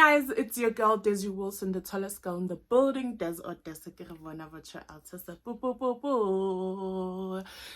guys, it's your girl Desi Wilson, the tallest girl in the building. Des or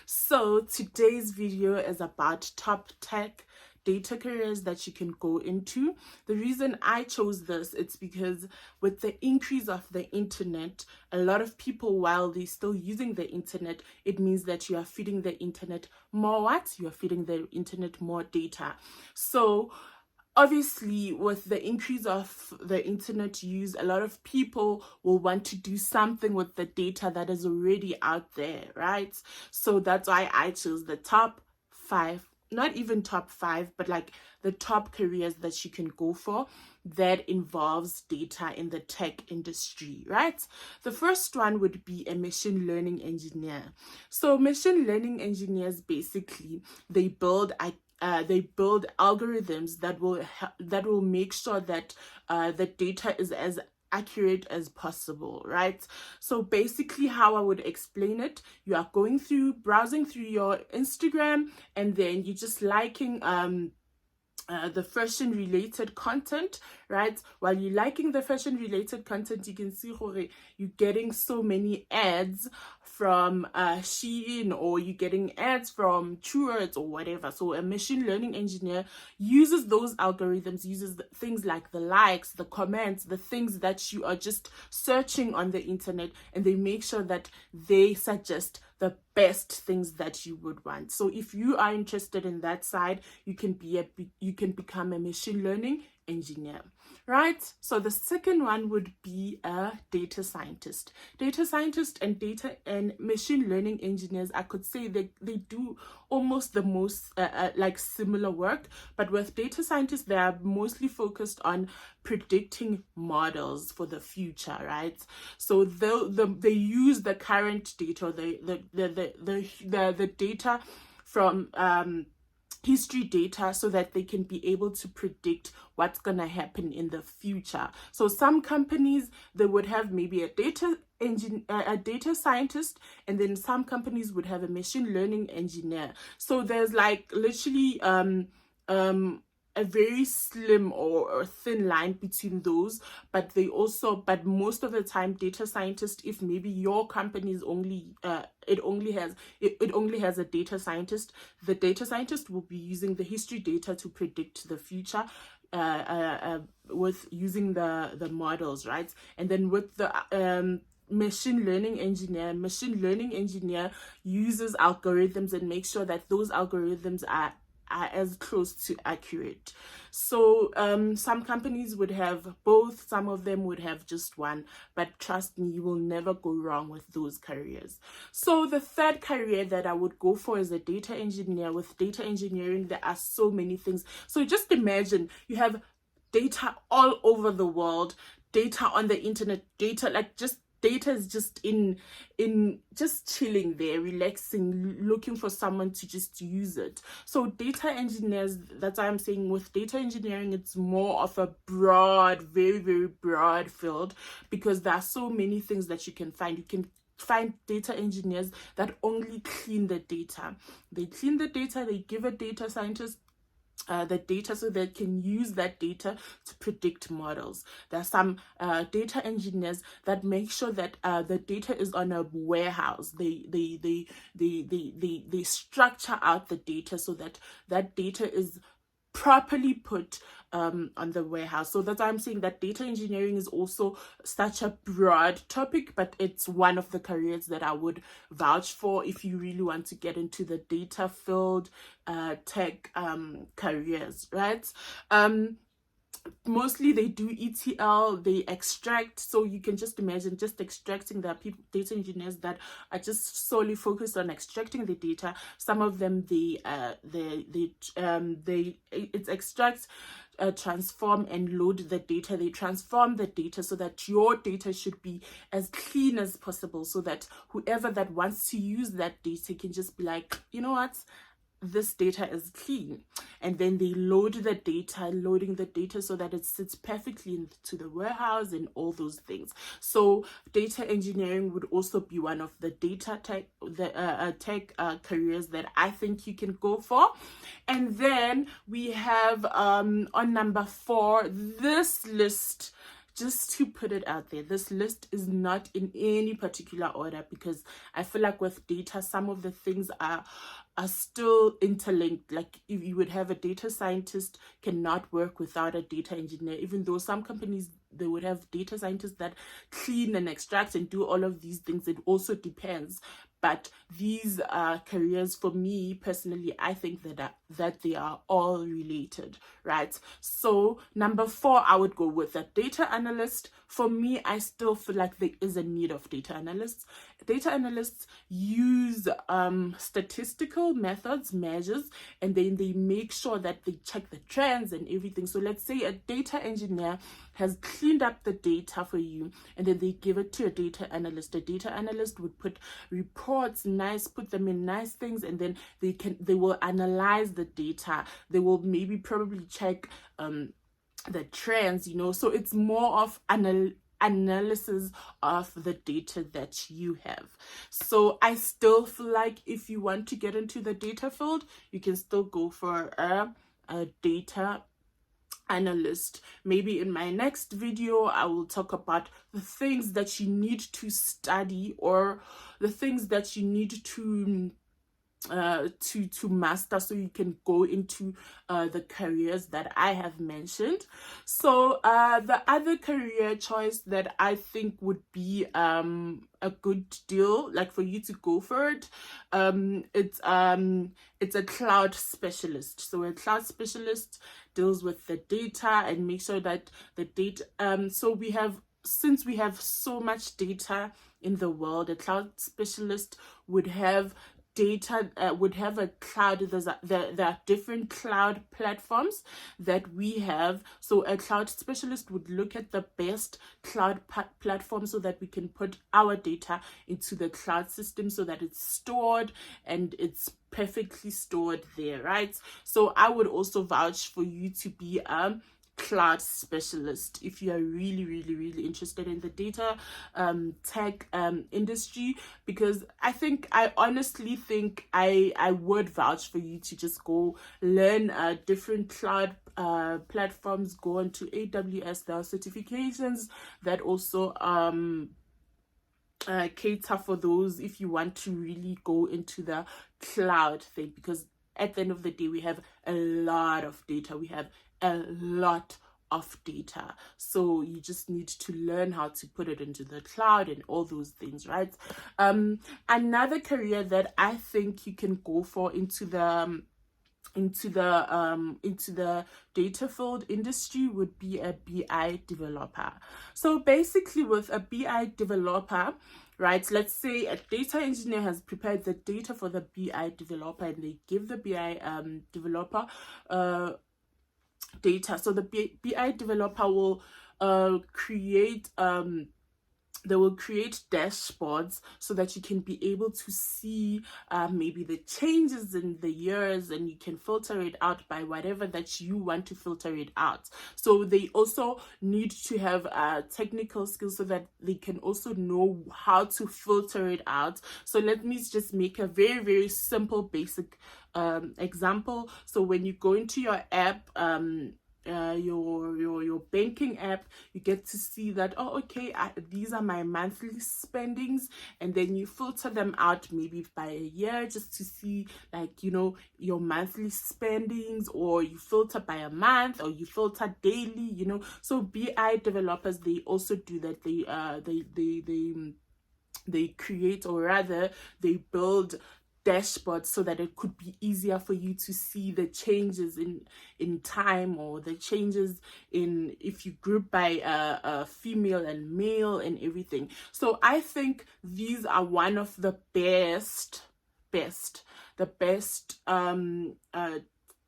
So today's video is about top tech data careers that you can go into. The reason I chose this, it's because with the increase of the internet, a lot of people, while they're still using the internet, it means that you are feeding the internet more what? You are feeding the internet more data. So obviously, with the increase of the internet use, a lot of people will want to do something with the data that is already out there, right? So that's why I chose the top 5, not even top 5, but like the top careers that you can go for that involves data in the tech industry, right? The first one would be a machine learning engineer. So machine learning engineers, basically, they build algorithms that will make sure that the data is as accurate as possible, right? So basically how I would explain it, you are browsing through your Instagram, and then you're just liking the fashion related content, right? While you're liking the fashion related content, you can see you're getting so many ads from Shein, or you're getting ads from Truwords or whatever. So a machine learning engineer uses those algorithms, uses things like the likes, the comments, the things that you are just searching on the internet, and they make sure that they suggest the best things that you would want. So if you are interested in that side, you can become a machine learning engineer, right? So the second one would be a data scientist. Data scientist and machine learning engineers, I could say they do almost the most like similar work, but with data scientists, they are mostly focused on predicting models for the future, right? So they use the current data, the data from history data, so that they can be able to predict what's going to happen in the future. So some companies, they would have maybe a data scientist, and then some companies would have a machine learning engineer. So there's like literally a very slim or thin line between those, but most of the time, data scientist, if maybe your company is only it only has a data scientist, the data scientist will be using the history data to predict the future with using the models, right? And then with the machine learning engineer uses algorithms and makes sure that those algorithms are as close to accurate. So some companies would have both, some of them would have just one, but trust me, you will never go wrong with those careers. So the third career that I would go for is a data engineer. With data engineering, there are so many things. So just imagine you have data all over the world, data on the internet, data is just in just chilling there, relaxing, looking for someone to just use it. So data engineers, that's why I'm saying with data engineering, it's more of a broad, very, very broad field, because there are so many things that you can find. You can find data engineers that only clean the data. They clean the data, they give a data scientist the data so they can use that data to predict models. There are some data engineers that make sure that the data is on a warehouse. They structure out the data so that that data is properly put on the warehouse. So that's why I'm saying that data engineering is also such a broad topic, but it's one of the careers that I would vouch for if you really want to get into the data field, tech careers, right? Mostly they do ETL, they extract. So you can just imagine just extracting. There are data engineers that are just solely focused on extracting the data. Some of them it extracts, transform and load the data. They transform the data so that your data should be as clean as possible, so that whoever that wants to use that data can just be like, you know what, this data is clean, and then they loading the data so that it sits perfectly into the warehouse and all those things. So data engineering would also be one of the tech careers that I think you can go for. And then we have on number 4, this list, just to put it out there, this list is not in any particular order, because I feel like with data, some of the things are still interlinked. Like, if you would have a data scientist cannot work without a data engineer, even though some companies, they would have data scientists that clean and extract and do all of these things. It also depends. But these careers, for me personally, I think that they are all related, right? So number 4, I would go with a data analyst. For me, I still feel like there is a need of data analysts. Data analysts use statistical methods, measures, and then they make sure that they check the trends and everything. So let's say a data engineer has cleaned up the data for you, and then they give it to a data analyst. A data analyst would put reports, put them in nice things, and then they will analyze the data. They will probably check the trends, so it's more of analysis of the data that you have. So I still feel like if you want to get into the data field, you can still go for a data analyst. Maybe in my next video, I will talk about the things that you need to study, or the things that you need to master, so you can go into the careers that I have mentioned. So the other career choice that I think would be a good deal, like for you to go for it, it's a cloud specialist. So a cloud specialist deals with the data and make sure that the data since we have so much data in the world, a cloud specialist would have a cloud. There are different cloud platforms that we have. So a cloud specialist would look at the best cloud platform so that we can put our data into the cloud system, so that it's stored and it's perfectly stored there, right? So I would also vouch for you to be a cloud specialist if you are really interested in the data tech industry, because I honestly think I would vouch for you to just go learn different cloud platforms, go onto AWS. There are certifications that also cater for those if you want to really go into the cloud thing, because at the end of the day, we have a lot of data. So you just need to learn how to put it into the cloud and all those things, right? Another career that I think you can go for into the data field industry would be a BI developer. So basically, with a BI developer, right, let's say a data engineer has prepared the data for the BI developer, and they give the BI developer data. So the BI developer will create dashboards so that you can be able to see maybe the changes in the years, and you can filter it out by whatever that you want to filter it out. So they also need to have technical skills so that they can also know how to filter it out. So let me just make a very simple basic example. So when you go into your app, your banking app, you get to see that, these are my monthly spendings, and then you filter them out maybe by a year, just to see your monthly spendings, or you filter by a month, or you filter daily. So BI developers, they also do that. They create, or rather they build dashboards so that it could be easier for you to see the changes in time, or the changes in, if you group by female and male and everything. So I think these are one of the best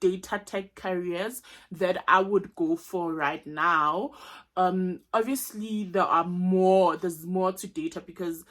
data tech careers that I would go for right now. Obviously there's more to data, because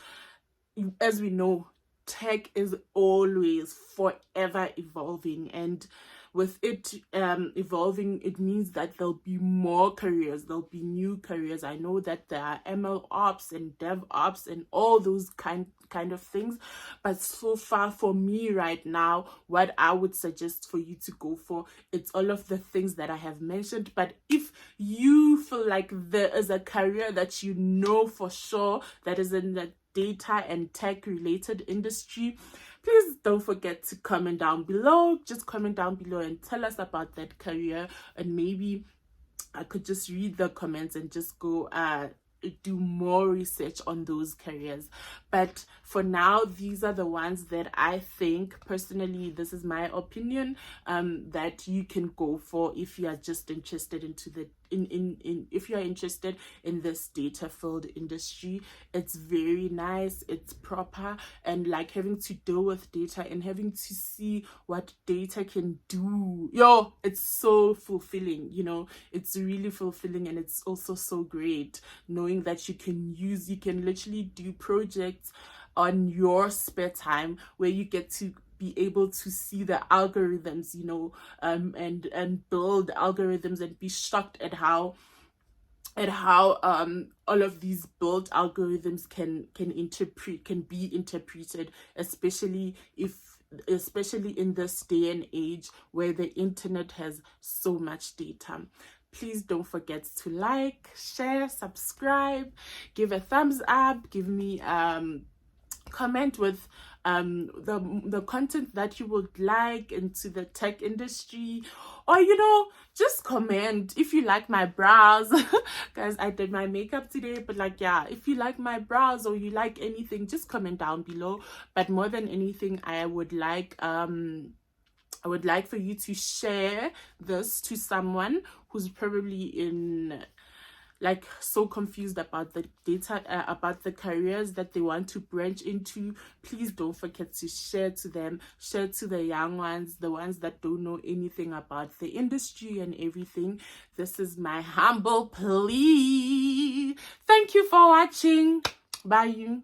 as we know, tech is always forever evolving, and with it evolving, it means that there'll be more careers, there'll be new careers. I know that there are ML ops and dev ops and all those kind of things, but so far for me right now, what I would suggest for you to go for, it's all of the things that I have mentioned. But if you feel like there is a career that you know for sure that is in the data and tech related industry, please don't forget to comment down below. Just comment down below and tell us about that career, and maybe I could just read the comments and just go do more research on those careers. But for now, these are the ones that I think personally, this is my opinion, that you can go for if you are just interested into the if you are interested in this data field industry. It's very nice, it's proper, and like having to deal with data and having to see what data can do, it's so fulfilling. It's really fulfilling, and it's also so great knowing that you can literally do projects on your spare time where you get to be able to see the algorithms, and build algorithms, and be shocked at how all of these built algorithms can be interpreted, especially in this day and age where the internet has so much data. Please don't forget to like, share, subscribe, give a thumbs up, give me comment with the content that you would like into the tech industry, or just comment if you like my brows. Guys, I did my makeup today, but if you like my brows or you like anything, just comment down below. But more than anything, I would like for you to share this to someone who's probably so confused about the data, about the careers that they want to branch into. Please don't forget to share to them, share to the young ones, the ones that don't know anything about the industry and everything. This is my humble plea. Thank you for watching. Bye.